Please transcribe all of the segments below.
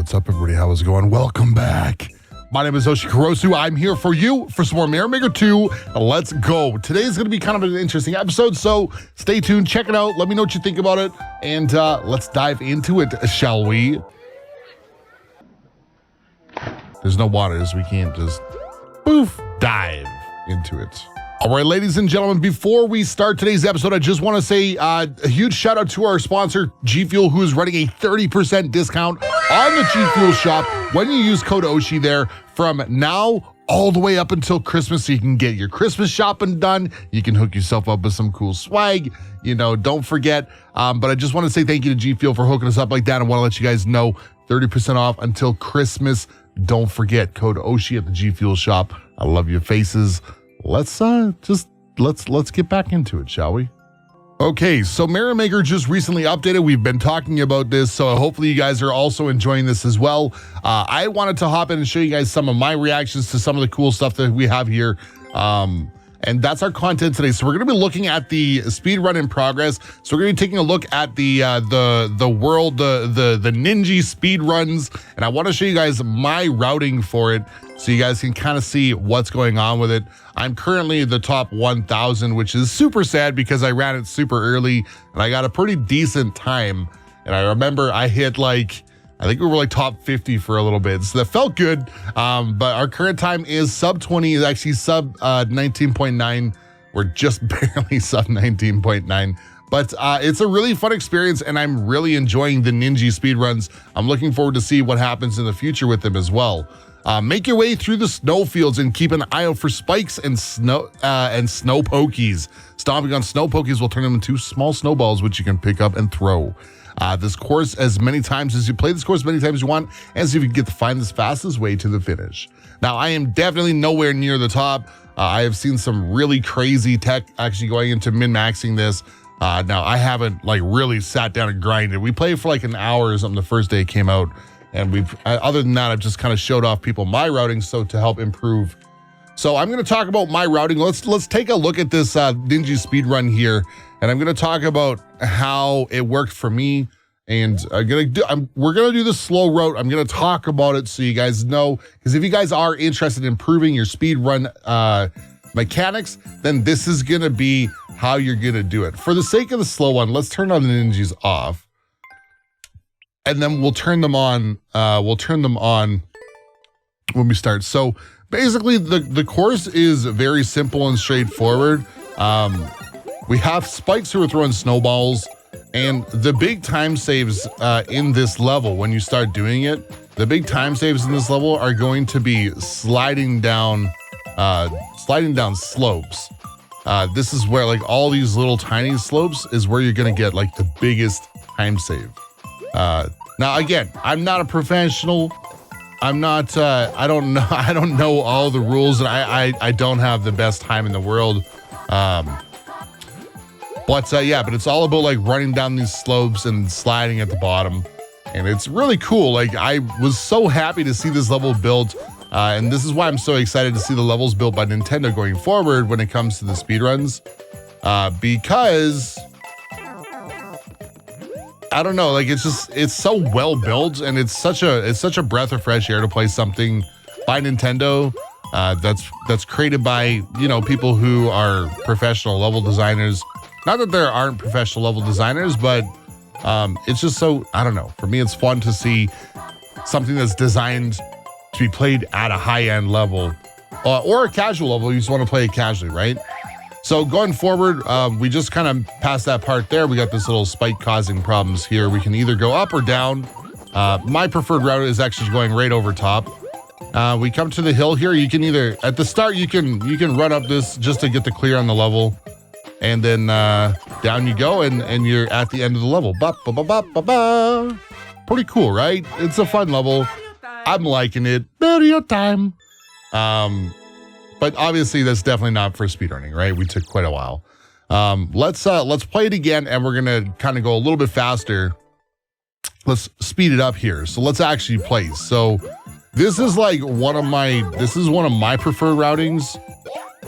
What's up, everybody? How is it going? Welcome back. My name is Oshikorosu. I'm here for you for some more Mario Maker 2. Let's go. Today's going to be kind of an interesting episode, so stay tuned. Check it out. Let me know what you think about it, and let's dive into it, shall we? There's no waters. We can't just poof dive into it. All right, ladies and gentlemen, before we start today's episode, I just want to say a huge shout out to our sponsor, G Fuel, who is running a 30% discount on the G Fuel shop when you use code Oshi there from now all the way up until Christmas, so you can get your Christmas shopping done. You can hook yourself up with some cool swag. You know, don't forget. But I just want to say thank you to G Fuel for hooking us up like that. I want to let you guys know 30% off until Christmas. Don't forget code Oshi at the G Fuel shop. I love your faces. Let's get back into it, shall we? Okay, so Mario Maker just recently updated. We've been talking about this, so hopefully you guys are also enjoying this as well. I wanted to hop in and show you guys some of my reactions to some of the cool stuff that we have here. And that's our content today. So we're going to be looking at the speed run in progress. So we're going to be taking a look at the NINJI speed runs, and I want to show you guys my routing for it, so you guys can kind of see what's going on with it. I'm currently the top 1,000, which is super sad because I ran it super early and I got a pretty decent time. And I remember I hit I think we were top 50 for a little bit. So that felt good. But our current time is sub 20, is actually sub 19.9. We're just barely sub 19.9. But it's a really fun experience, and I'm really enjoying the NINJI speedruns. I'm looking forward to see what happens in the future with them as well. Make your way through the snowfields and keep an eye out for spikes and snow pokies. Stomping on snow pokies will turn them into small snowballs, which you can pick up and throw. This course as many times as you play this course, many times as you want, and see if you can get to find this fastest way to the finish. Now, I am definitely nowhere near the top. I have seen some really crazy tech actually going into min-maxing this. Now, I haven't really sat down and grinded. We played for an hour or something the first day it came out. And other than that, I've just kind of showed off people my routing to help improve. So I'm going to talk about my routing. Let's take a look at this NINJI speedrun here, and I'm going to talk about how it worked for me. And we're going to do the slow route. I'm going to talk about it so you guys know, because if you guys are interested in improving your speedrun mechanics, then this is going to be how you're going to do it. For the sake of the slow one, let's turn on the NINJIs off. And then we'll turn them on. When we start. So basically, the course is very simple and straightforward. We have spikes who are throwing snowballs, and the big time saves in this level, when you start doing it, the big time saves in this level are going to be sliding down slopes. This is where all these little tiny slopes is where you're gonna get the biggest time save. Now again, I'm not a professional. I'm not, I don't know all the rules, and I don't have the best time in the world. Yeah, but it's all about running down these slopes and sliding at the bottom. And it's really cool. I was so happy to see this level built. And this is why I'm so excited to see the levels built by Nintendo going forward when it comes to the speedruns. Because I don't know, it's so well built, and it's such a breath of fresh air to play something by Nintendo that's created by, people who are professional level designers. Not that there aren't professional level designers, but it's just so, I don't know. For me, it's fun to see something that's designed to be played at a high-end level or a casual level. You just want to play it casually, right? So going forward, we just kind of passed that part there. We got this little spike causing problems here. We can either go up or down. My preferred route is actually going right over top. We come to the hill here. You can either, at the start, you can run up this just to get the clear on the level. And then down you go, and you're at the end of the level. Pretty cool, right? It's a fun level. I'm liking it. Mario time. But obviously, that's definitely not for speedrunning, right? We took quite a while. Let's play it again, and we're gonna kind of go a little bit faster. Let's speed it up here. So let's actually play. So this is one of my preferred routings,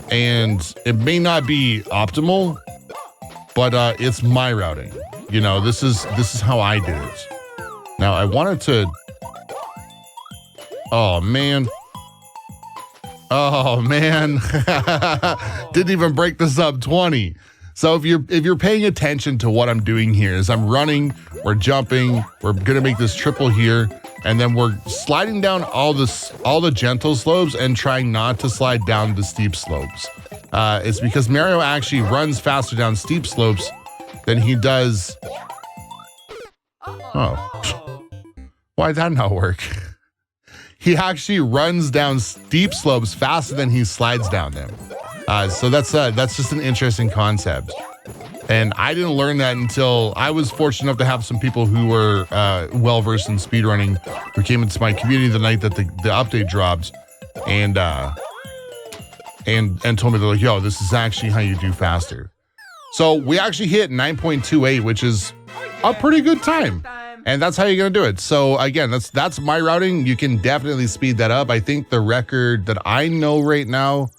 and it may not be optimal, but it's my routing. This is how I did it. Now I wanted to Oh, man. Oh, man. Didn't even break the sub 20. So if you're paying attention to what I'm doing here is I'm running, we're jumping, we're gonna make this triple here, and then we're sliding down all the gentle slopes and trying not to slide down the steep slopes. It's because Mario actually runs faster down steep slopes than he does. Oh, why'd that not work? He actually runs down steep slopes faster than he slides down them. So that's just an interesting concept. And I didn't learn that until I was fortunate enough to have some people who were well-versed in speedrunning who came into my community the night that the update dropped and told me, they're like, yo, this is actually how you do faster. So we actually hit 9.28, which is a pretty good time. And that's how you're gonna do it. So again, that's my routing. You can definitely speed that up. I think the record that I know right now,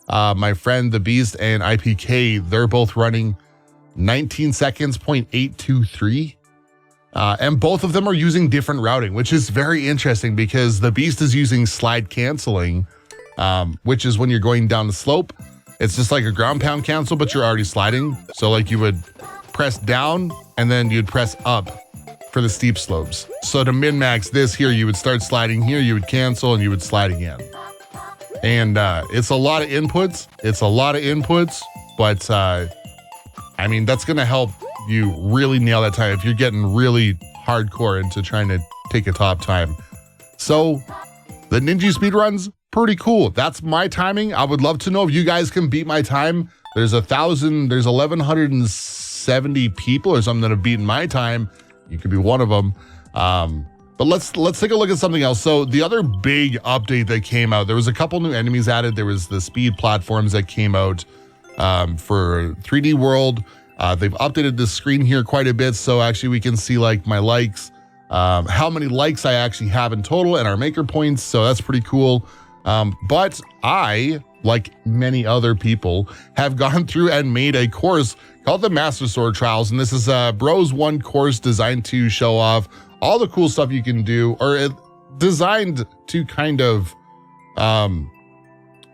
my friend The Beast and IPK, they're both running 19 seconds, 0.823. And both of them are using different routing, which is very interesting because The Beast is using slide canceling, which is when you're going down the slope. It's just like a ground pound cancel, but you're already sliding. So like you would press down and then you'd press up for the steep slopes. So to min-max this here, you would start sliding here, you would cancel, and you would slide again. And it's a lot of inputs. But I mean, that's gonna help you really nail that time if you're getting really hardcore into trying to take a top time. So the NINJI speedruns, pretty cool. That's my timing. I would love to know if you guys can beat my time. There's 1,170 people or something that have beaten my time. You could be one of them. But let's take a look at something else. So the other big update that came out, there was a couple new enemies added. There was the speed platforms that came out for 3D World. They've updated the screen here quite a bit. So actually we can see like my likes, how many likes I actually have in total and our maker points. So that's pretty cool. But I, like many other people, have gone through and made a course called the Master Sword Trials. And this is a Bros 1 course designed to show off all the cool stuff you can do, or designed to kind of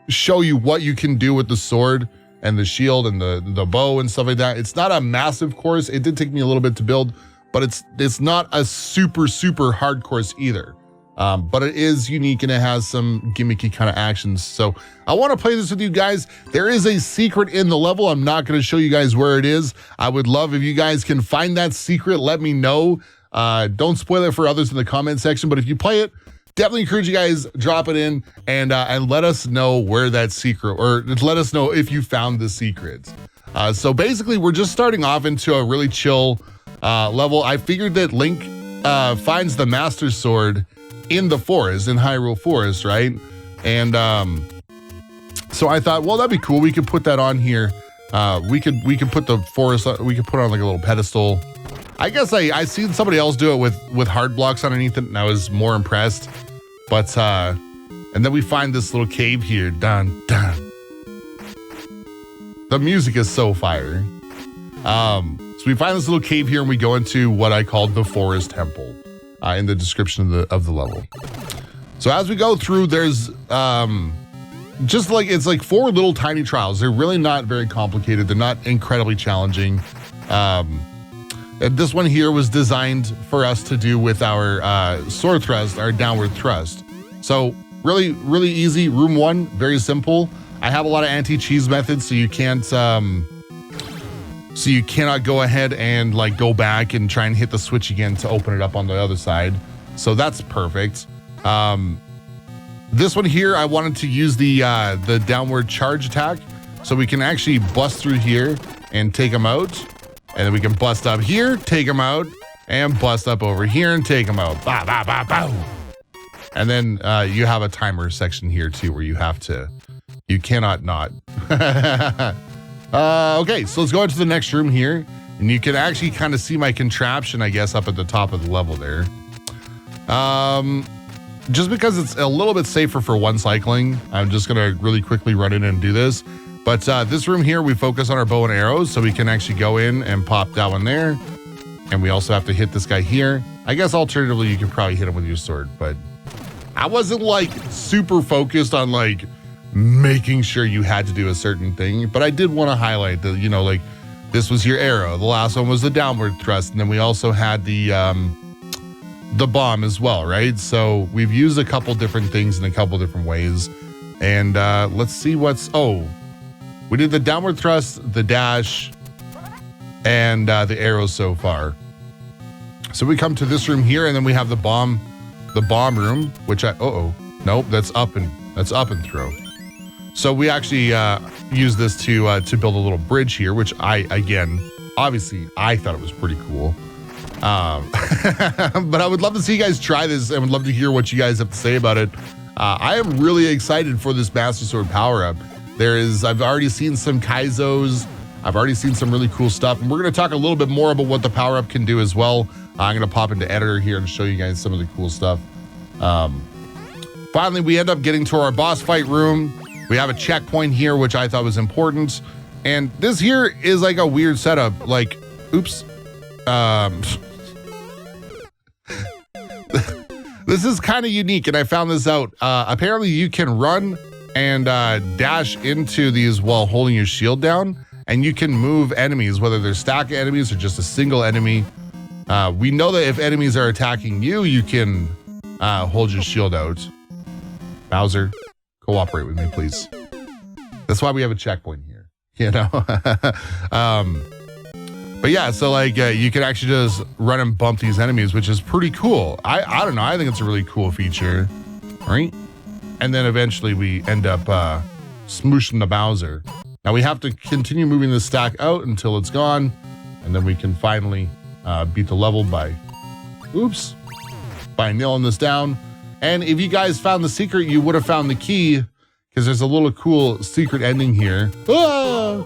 show you what you can do with the sword and the shield and the bow and stuff like that. It's not a massive course. It did take me a little bit to build, but it's not a super hard course either. But it is unique and it has some gimmicky kind of actions. So I want to play this with you guys. There is a secret in the level. I'm not going to show you guys where it is. I would love if you guys can find that secret. Let me know. Don't spoil it for others in the comment section, but if you play it, definitely encourage you guys, drop it in and let us know where that secret, or let us know if you found the secret. So basically we're just starting off into a really chill level. I figured that Link finds the Master Sword in the forest, in Hyrule Forest, right? And so I thought, well, that'd be cool. We could put that on here. We could put the forest, we could put it on like a little pedestal. I guess I seen somebody else do it with hard blocks underneath it, and I was more impressed. But and then we find this little cave here. Dun dun. The music is so fire. So we find this little cave here, and we go into what I called the Forest Temple. In the description of the level. So as we go through, there's just like, it's like 4 little tiny trials. They're really not very complicated. They're not incredibly challenging. This one here was designed for us to do with our sword thrust, our downward thrust. So really easy. Room 1, very simple. I have a lot of anti-cheese methods, so you can't so you cannot go ahead and like go back and try and hit the switch again to open it up on the other side. So that's perfect. This one here, I wanted to use the downward charge attack, so we can actually bust through here and take them out. And then we can bust up here, take them out, and bust up over here and take them out. Bah, bah, bah, bah. And then you have a timer section here too, where you cannot not. Okay, so let's go into the next room here, and you can actually kind of see my contraption, I guess, up at the top of the level there. Just because it's a little bit safer for one cycling, I'm just gonna really quickly run in and do this. But this room here, we focus on our bow and arrows, so we can actually go in and pop that one there. And we also have to hit this guy here. I guess alternatively, you can probably hit him with your sword, but I wasn't like super focused on like making sure you had to do a certain thing, but I did want to highlight that, you know, like this was your arrow. The last one was the downward thrust. And then we also had the bomb as well, right? So we've used a couple different things in a couple different ways. And let's see what's, oh, we did the downward thrust, the dash, and the arrows so far. So we come to this room here, and then we have the bomb room, which nope, that's up and throw. So we actually use this to build a little bridge here, which obviously I thought it was pretty cool. But I would love to see you guys try this and would love to hear what you guys have to say about it. I am really excited for this Master Sword power-up. I've already seen some Kaizos. I've already seen some really cool stuff. And we're going to talk a little bit more about what the power-up can do as well. I'm going to pop into editor here and show you guys some of the cool stuff. Finally, we end up getting to our boss fight room. We have a checkpoint here, which I thought was important. And this here is like a weird setup. Like, oops. This is kind of unique, and I found this out. Apparently, you can run and dash into these while holding your shield down, and you can move enemies, whether they're stack enemies or just a single enemy. We know that if enemies are attacking you, you can hold your shield out. Bowser, cooperate with me, please. That's why we have a checkpoint here, you know? But yeah, so like you can actually just run and bump these enemies, which is pretty cool. I don't know, I think it's a really cool feature, right? And then eventually we end up smooshing the Bowser. Now we have to continue moving this stack out until it's gone, and then we can finally beat the level by nailing this down. And if you guys found the secret, you would have found the key, because there's a little cool secret ending here. Ah!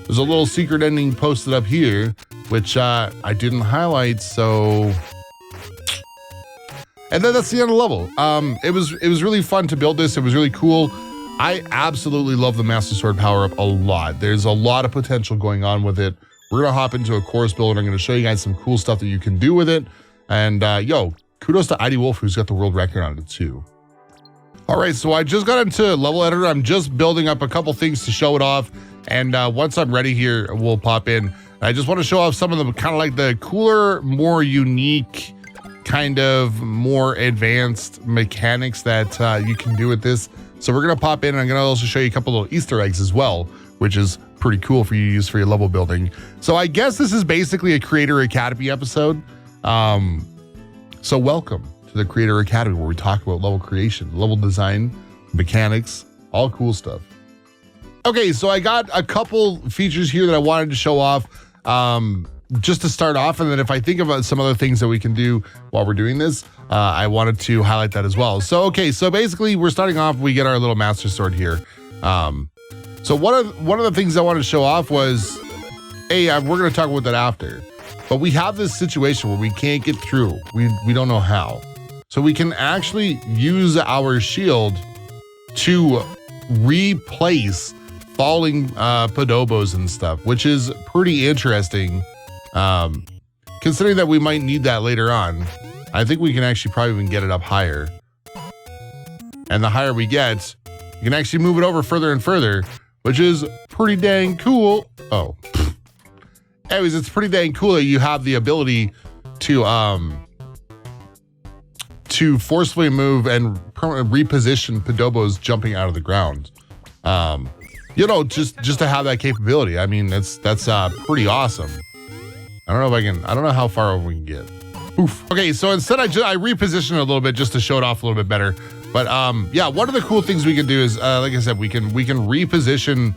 There's a little secret ending posted up here, which I didn't highlight, so... And then that's the end of the level. It was really fun to build this. It was really cool. I absolutely love the Master Sword power-up a lot. There's a lot of potential going on with it. We're gonna hop into a course build, and I'm gonna show you guys some cool stuff that you can do with it. And yo, kudos to ID Wolf, who's got the world record on it too. All right, so I just got into level editor. I'm just building up a couple things to show it off. And once I'm ready here, we'll pop in. I just want to show off some of the kind of like the cooler, more unique, kind of more advanced mechanics that you can do with this. So we're going to pop in, and I'm going to also show you a couple little Easter eggs as well, which is pretty cool for you to use for your level building. So I guess this is basically a Creator Academy episode. So welcome to the Creator Academy, where we talk about level creation, level design, mechanics, all cool stuff. Okay, so I got a couple features here that I wanted to show off just to start off. And then if I think about some other things that we can do while we're doing this, I wanted to highlight that as well. So, okay, so basically we're starting off, we get our little Master Sword here. So one of the things I wanted to show off was, hey, we're going to talk about that after. But we have this situation where we can't get through. We don't know how. So we can actually use our shield to replace falling Podobos and stuff, which is pretty interesting. Considering that we might need that later on. I think we can actually probably even get it up higher. And the higher we get, you can actually move it over further and further, which is pretty dang cool. Oh. Anyways, it's pretty dang cool that you have the ability to forcefully move and permanently reposition Podobos jumping out of the ground. You know, just to have that capability. I mean, that's pretty awesome. I don't know how far over we can get. Oof. Okay, so instead I reposition it a little bit just to show it off a little bit better. But yeah, one of the cool things we can do is, like I said, we can reposition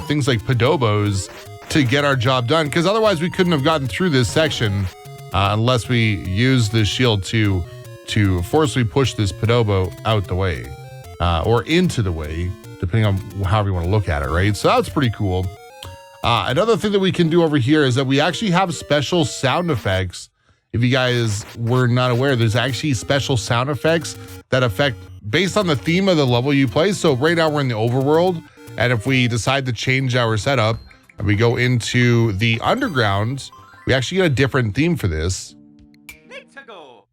things like Podobos to get our job done, because otherwise we couldn't have gotten through this section unless we use the shield to forcefully push this Podobo out the way or into the way, depending on however you want to look at it, right? So that's pretty cool. Another thing that we can do over here is that we actually have special sound effects. If you guys were not aware, there's actually special sound effects that affect based on the theme of the level you play. So right now we're in the overworld, and if we decide to change our setup and we go into the underground, we actually get a different theme for this. Let's go.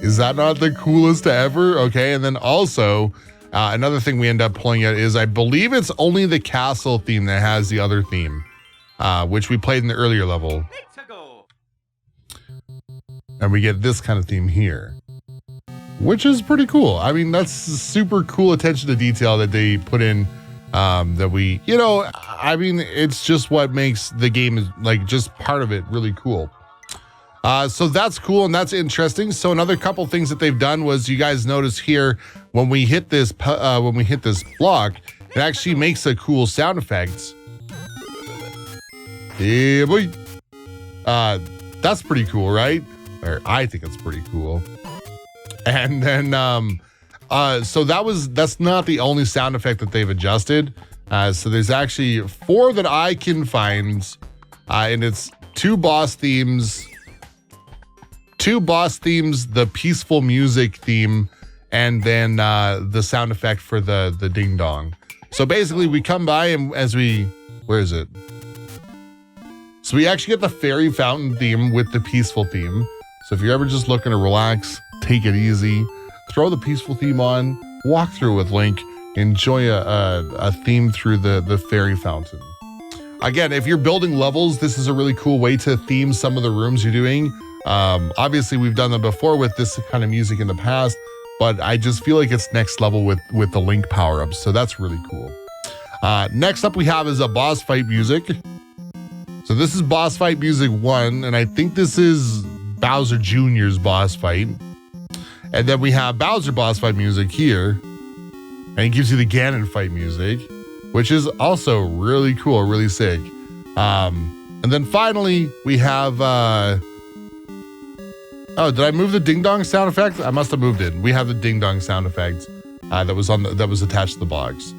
Is that not the coolest ever? Okay, and then also another thing we end up pulling out is I believe it's only the castle theme that has the other theme, which we played in the earlier level. And we get this kind of theme here, which is pretty cool. I mean, that's super cool attention to detail that they put in, that we, you know, I mean, it's just what makes the game, like, just part of it really cool. So that's cool and that's interesting. So another couple things that they've done was, you guys notice here, when we hit this block, it actually makes a cool sound effect. Yeah, boy. That's pretty cool, right? Or I think it's pretty cool. And then, so that's not the only sound effect that they've adjusted. So there's actually 4 that I can find, and it's 2 boss themes, the peaceful music theme, and then the sound effect for the ding dong. So basically we come by and where is it? So we actually get the fairy fountain theme with the peaceful theme. So if you're ever just looking to relax, take it easy, throw the peaceful theme on, walk through with Link, enjoy a theme through the fairy fountain. Again, if you're building levels, this is a really cool way to theme some of the rooms you're doing. Obviously we've done them before with this kind of music in the past, but I just feel like it's next level with the Link power-ups. So that's really cool. Next up we have is a boss fight music. So this is boss fight music 1, and I think this is Bowser Jr.'s boss fight. And then we have Bowser boss fight music here, and it gives you the Ganon fight music, which is also really cool, really sick. And then finally we have oh, did I move the ding dong sound effect? I must have moved it. We have the ding dong sound effect that was attached to the box.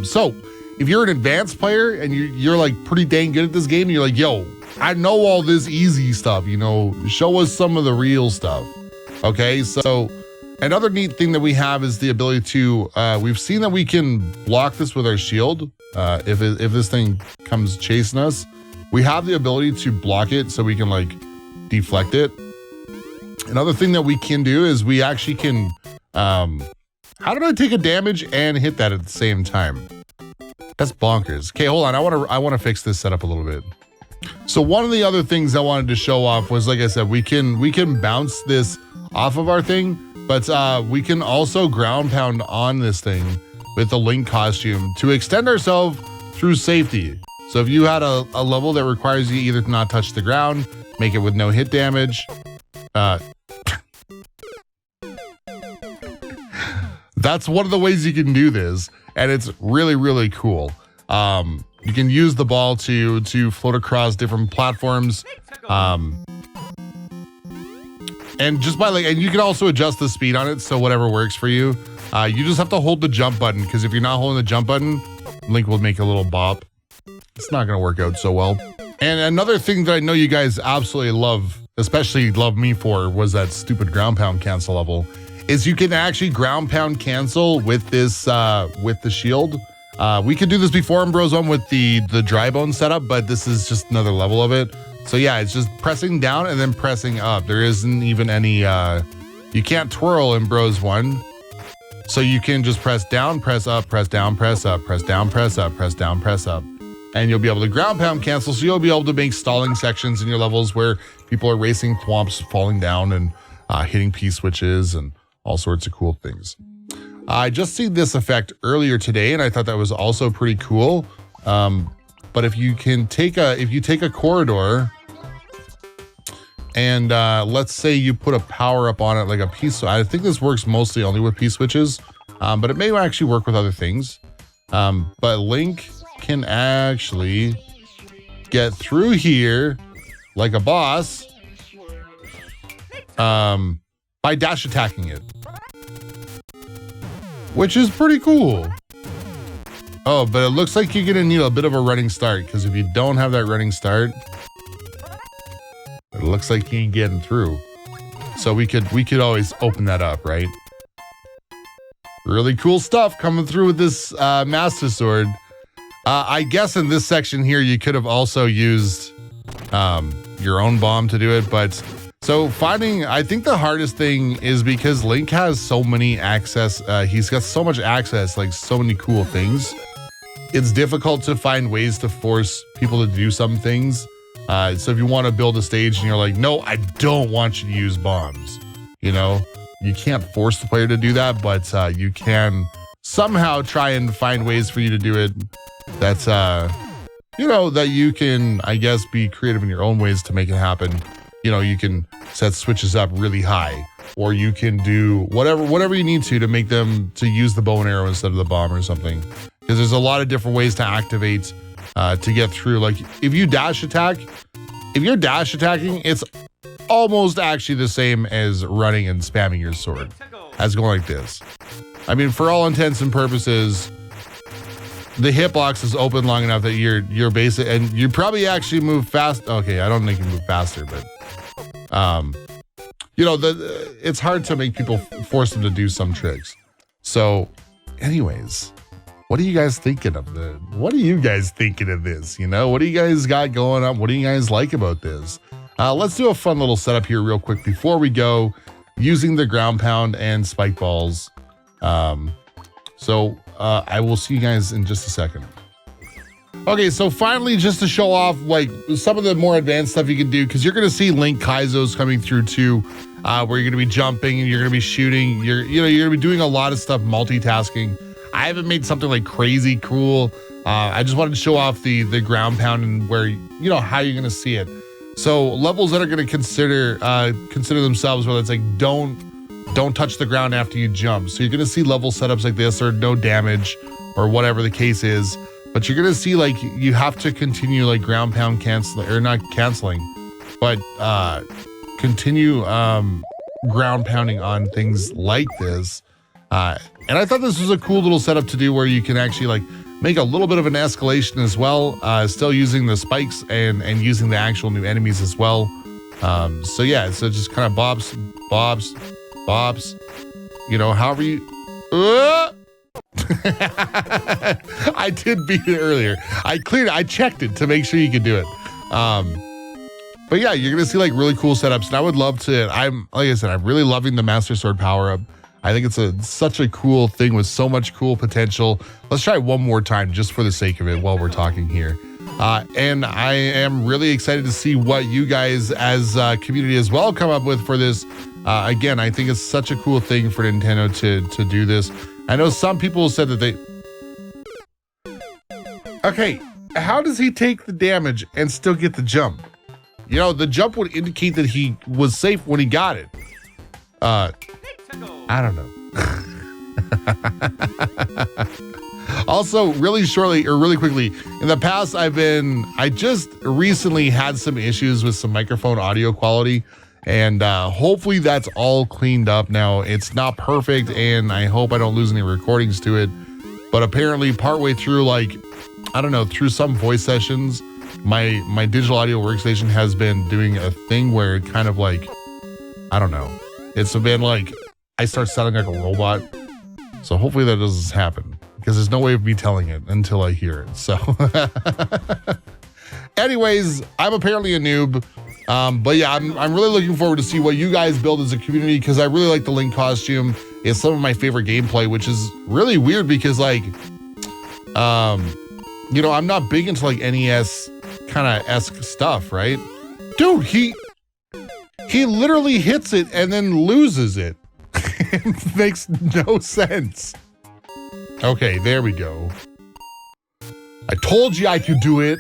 So if you're an advanced player and you're like pretty dang good at this game, and you're like, yo, I know all this easy stuff, you know, show us some of the real stuff. Okay, so another neat thing that we have is the ability to, we've seen that we can block this with our shield. If this thing comes chasing us, we have the ability to block it so we can like deflect it. Another thing that we can do is we actually can, how did I take a damage and hit that at the same time? That's bonkers. Okay, hold on, I want to fix this setup a little bit. So one of the other things I wanted to show off was, like I said, we can bounce this off of our thing, but we can also ground pound on this thing with the Link costume to extend ourselves through safety. So if you had a level that requires you either to not touch the ground, make it with no hit damage, that's one of the ways you can do this, and it's really, really cool. You can use the ball to float across different platforms, and just by like, and you can also adjust the speed on it, so whatever works for you. You just have to hold the jump button, because if you're not holding the jump button, Link will make a little bop. It's not going to work out so well. And another thing that I know you guys absolutely love, especially love me for, was that stupid ground pound cancel level, is you can actually ground pound cancel with this with the shield. We could do this before in Bros 1 with the dry bone setup, but this is just another level of it. So yeah, it's just pressing down and then pressing up. There isn't even any, you can't twirl in Bros 1. So you can just press down, press up, press down, press up, press down, press up, press down, press up. And you'll be able to ground pound cancel, so you'll be able to make stalling sections in your levels where people are racing thwomps, falling down and hitting P-switches and all sorts of cool things. I just seen this effect earlier today, and I thought that was also pretty cool. But if you take a corridor and let's say you put a power up on it, like a piece. I think this works mostly only with P-switches, but it may actually work with other things. But Link can actually get through here like a boss by dash attacking it, which is pretty cool. Oh, but it looks like you're gonna need a bit of a running start, because if you don't have that running start, it looks like you ain't getting through. So we could always open that up, right? Really cool stuff coming through with this Master Sword. I guess in this section here, you could have also used your own bomb to do it, but So I think the hardest thing is because Link has so many access. He's got so much access, like so many cool things. It's difficult to find ways to force people to do some things. So if you want to build a stage and you're like, no, I don't want you to use bombs, you know, you can't force the player to do that, but you can somehow try and find ways for you to do it. That's, you know, that you can, I guess, be creative in your own ways to make it happen. You know, you can set switches up really high, or you can do whatever you need to make them to use the bow and arrow instead of the bomb or something. Because there's a lot of different ways to activate to get through. Like if you dash attack, if you're dash attacking, it's almost actually the same as running and spamming your sword, as going like this. I mean, for all intents and purposes, the hitbox is open long enough that you're basic, and you probably actually move fast. Okay, I don't think you move faster, but you know, it's hard to make people force them to do some tricks. So anyways, what are you guys thinking of this? You know, what do you guys got going on? What do you guys like about this? Let's do a fun little setup here real quick before we go, using the ground pound and spike balls. So I will see you guys in just a second. Okay, so finally, just to show off like some of the more advanced stuff you can do, because you're going to see Link Kaizos coming through too, where you're going to be jumping and you're going to be shooting. You're going to be doing a lot of stuff, multitasking. I haven't made something like crazy cool. I just wanted to show off the ground pound and where, you know, how you're going to see it. So levels that are going to consider themselves, whether it's like don't touch the ground after you jump. So you're going to see level setups like this, or no damage, or whatever the case is. But you're going to see like you have to continue like ground pound canceling, or not canceling, but continue ground pounding on things like this. And I thought this was a cool little setup to do, where you can actually like make a little bit of an escalation as well, still using the spikes and using the actual new enemies as well. So yeah, so just kind of bobs, you know, however you... I did beat it earlier. I checked it to make sure you could do it. But yeah, you're gonna see like really cool setups, and I would love to. Like I said, I'm really loving the Master Sword power up. I think it's such a cool thing with so much cool potential. Let's try it one more time just for the sake of it while we're talking here. And I am really excited to see what you guys as a community as well come up with for this. Again, I think it's such a cool thing for Nintendo to do this. I know some people said that they... Okay, how does he take the damage and still get the jump? You know, the jump would indicate that he was safe when he got it. I don't know. Also, really quickly, in the past, I just recently had some issues with some microphone audio quality, and hopefully that's all cleaned up now. It's not perfect, and I hope I don't lose any recordings to it, but apparently partway through, like, I don't know, through some voice sessions, my digital audio workstation has been doing a thing where it kind of like, I don't know, it's been like, I start sounding like a robot. So hopefully that doesn't happen, because there's no way of me telling it until I hear it. So anyways, I'm apparently a noob. But yeah, I'm really looking forward to see what you guys build as a community, because I really like the Link costume. It's some of my favorite gameplay, which is really weird because like, you know, I'm not big into like NES kind of esque stuff, right? Dude, he literally hits it and then loses it. It makes no sense. Okay, there we go. I told you I could do it.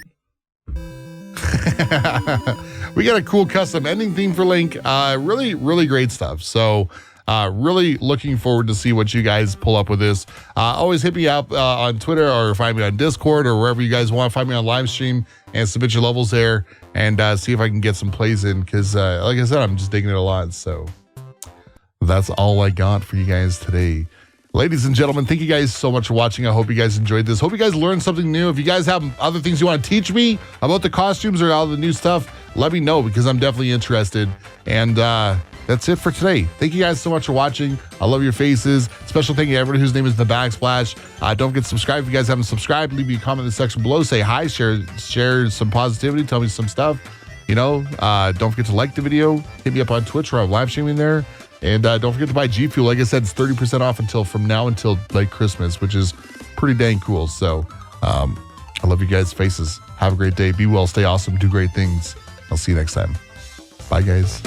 We got a cool custom ending theme for Link. Really great stuff. So really looking forward to see what you guys pull up with this. Always hit me up on Twitter, or find me on Discord, or wherever you guys want. Find me on live stream and submit your levels there, and see if I can get some plays in, because like I said, I'm just digging it a lot. So that's all I got for you guys today. Ladies and gentlemen, thank you guys so much for watching. I hope you guys enjoyed this. Hope you guys learned something new. If you guys have other things you want to teach me about the costumes or all the new stuff, let me know, because I'm definitely interested. And that's it for today. Thank you guys so much for watching. I love your faces. Special thank you to everyone whose name is The Backsplash. Don't forget to subscribe if you guys haven't subscribed. Leave me a comment in the section below. Say hi, share some positivity, tell me some stuff. don't forget to like the video. Hit me up on Twitch where I'm live streaming there. And don't forget to buy G Fuel. Like I said, it's 30% off from now until like Christmas, which is pretty dang cool. So I love you guys' faces. Have a great day. Be well, stay awesome, do great things. I'll see you next time. Bye, guys.